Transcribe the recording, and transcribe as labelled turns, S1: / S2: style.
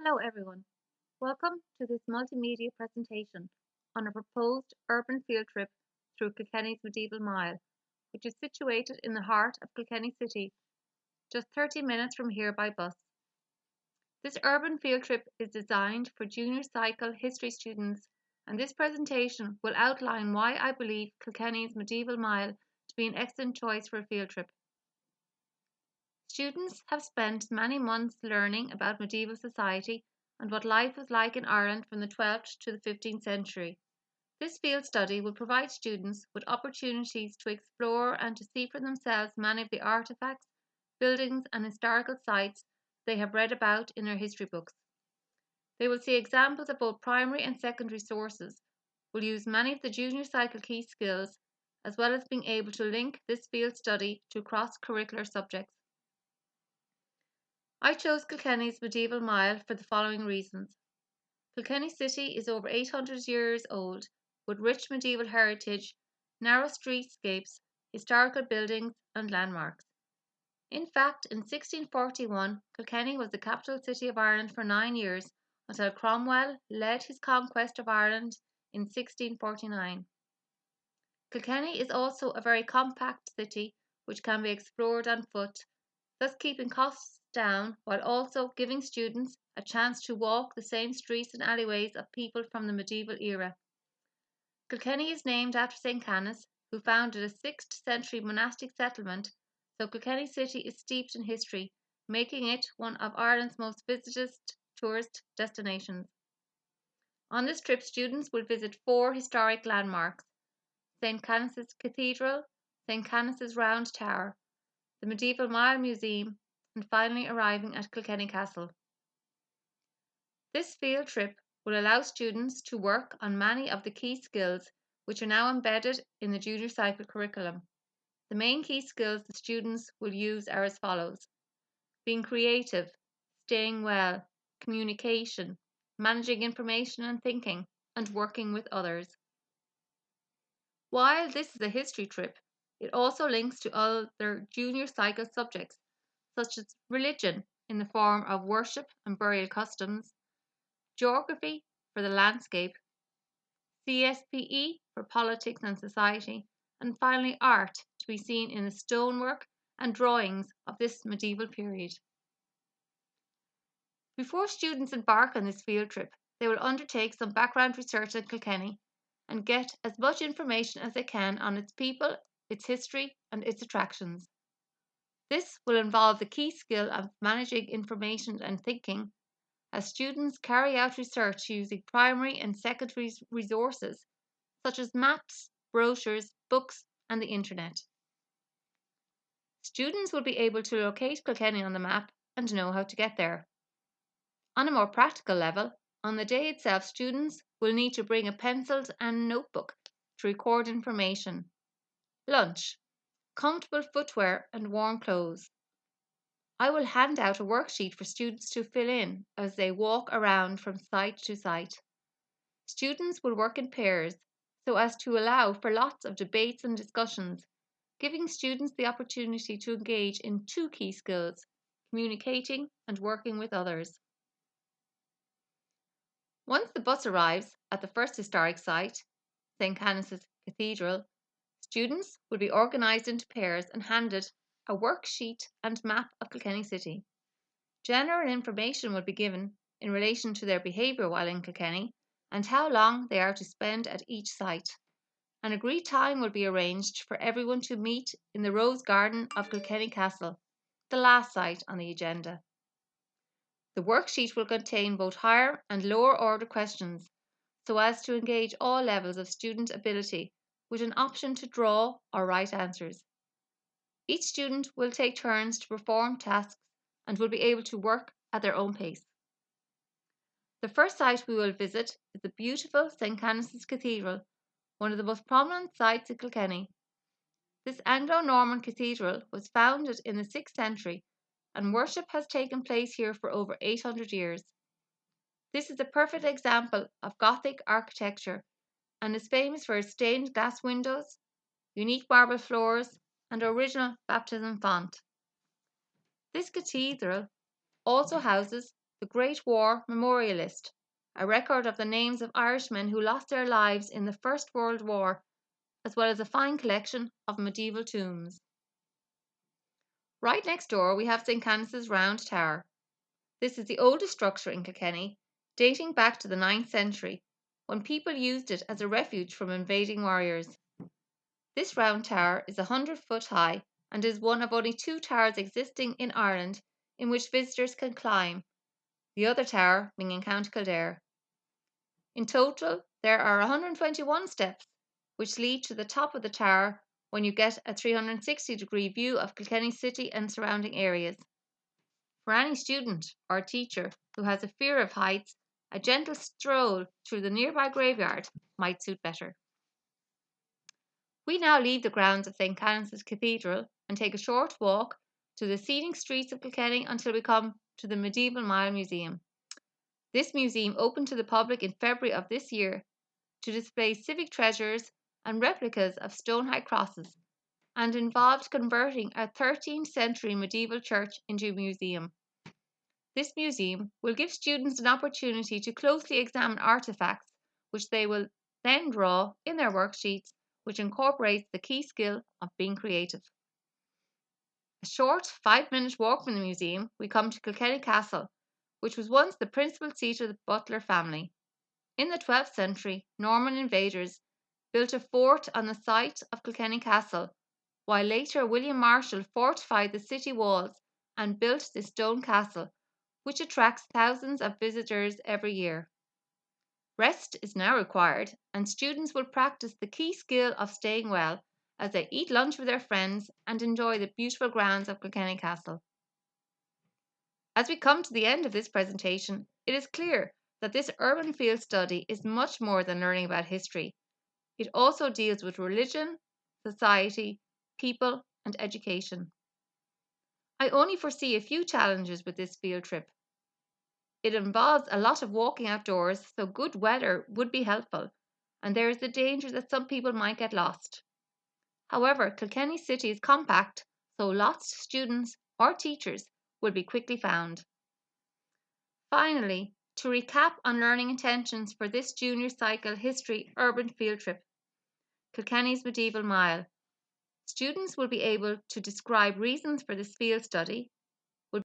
S1: Hello everyone, welcome to this multimedia presentation on a proposed urban field trip through Kilkenny's Medieval Mile, which is situated in the heart of Kilkenny City, just 30 minutes from here by bus. This urban field trip is designed for junior cycle history students, and this presentation will outline why I believe Kilkenny's Medieval Mile to be an excellent choice for a field trip. Students have spent many months learning about medieval society and what life was like in Ireland from the 12th to the 15th century. This field study will provide students with opportunities to explore and to see for themselves many of the artefacts, buildings and historical sites they have read about in their history books. They will see examples of both primary and secondary sources, will use many of the junior cycle key skills, as well as being able to link this field study to cross-curricular subjects. I chose Kilkenny's Medieval Mile for the following reasons. Kilkenny City is over 800 years old, with rich medieval heritage, narrow streetscapes, historical buildings and landmarks. In fact, in 1641, Kilkenny was the capital city of Ireland for 9 years until Cromwell led his conquest of Ireland in 1649. Kilkenny is also a very compact city which can be explored on foot, thus keeping costs down while also giving students a chance to walk the same streets and alleyways of people from the medieval era. Kilkenny is named after St. Canice, who founded a 6th century monastic settlement, so Kilkenny City is steeped in history, making it one of Ireland's most visited tourist destinations. On this trip, students will visit 4 historic landmarks: St. Canice's Cathedral, St. Canice's Round Tower, the Medieval Mile Museum, and finally arriving at Kilkenny Castle. This field trip will allow students to work on many of the key skills which are now embedded in the junior cycle curriculum. The main key skills the students will use are as follows: being creative, staying well, communication, managing information and thinking, and working with others. While this is a history trip, it also links to other junior cycle subjects such as religion in the form of worship and burial customs, geography for the landscape, CSPE for politics and society, and finally art to be seen in the stonework and drawings of this medieval period. Before students embark on this field trip, they will undertake some background research on Kilkenny and get as much information as they can on its people, its history, and its attractions. This will involve the key skill of managing information and thinking, as students carry out research using primary and secondary resources such as maps, brochures, books, and the internet. Students will be able to locate Kilkenny on the map and know how to get there. On a more practical level, on the day itself, students will need to bring a pencil and notebook to record information. Lunch, comfortable footwear and warm clothes. I will hand out a worksheet for students to fill in as they walk around from site to site. Students will work in pairs so as to allow for lots of debates and discussions, giving students the opportunity to engage in 2 key skills: communicating and working with others. Once the bus arrives at the first historic site, St. Canice's Cathedral, students will be organised into pairs and handed a worksheet and map of Kilkenny City. General information will be given in relation to their behaviour while in Kilkenny and how long they are to spend at each site. An agreed time will be arranged for everyone to meet in the Rose Garden of Kilkenny Castle, the last site on the agenda. The worksheet will contain both higher and lower order questions so as to engage all levels of student ability with an option to draw or write answers. Each student will take turns to perform tasks and will be able to work at their own pace. The first site we will visit is the beautiful St. Canice's Cathedral, one of the most prominent sites in Kilkenny. This Anglo-Norman cathedral was founded in the 6th century and worship has taken place here for over 800 years. This is a perfect example of Gothic architecture and is famous for its stained glass windows, unique marble floors, and original baptism font. This cathedral also houses the Great War Memorialist, a record of the names of Irishmen who lost their lives in the First World War, as well as a fine collection of medieval tombs. Right next door we have St Canice's Round Tower. This is the oldest structure in Kilkenny, dating back to the 9th century, when people used it as a refuge from invading warriors. This round tower is 100 foot high and is one of only 2 towers existing in Ireland in which visitors can climb, the other tower being in County Kildare. In total, there are 121 steps, which lead to the top of the tower when you get a 360-degree view of Kilkenny city and surrounding areas. For any student or teacher who has a fear of heights, a gentle stroll through the nearby graveyard might suit better. We now leave the grounds of St Canice's Cathedral and take a short walk to the scenic streets of Kilkenny until we come to the Medieval Mile Museum. This museum opened to the public in February of this year to display civic treasures and replicas of stone high crosses, and involved converting a 13th century medieval church into a museum. This museum will give students an opportunity to closely examine artefacts, which they will then draw in their worksheets, which incorporates the key skill of being creative. A short 5-minute walk from the museum, we come to Kilkenny Castle, which was once the principal seat of the Butler family. In the 12th century, Norman invaders built a fort on the site of Kilkenny Castle, while later William Marshall fortified the city walls and built this stone castle, which attracts thousands of visitors every year. Rest is now required, and students will practice the key skill of staying well as they eat lunch with their friends and enjoy the beautiful grounds of Kilkenny Castle. As we come to the end of this presentation, it is clear that this urban field study is much more than learning about history. It also deals with religion, society, people, and education. I only foresee a few challenges with this field trip. It involves a lot of walking outdoors, so good weather would be helpful, and there is the danger that some people might get lost. However, Kilkenny City is compact, so lost students or teachers will be quickly found. Finally, to recap on learning intentions for this junior cycle history urban field trip, Kilkenny's Medieval Mile. Students will be able to describe reasons for this field study,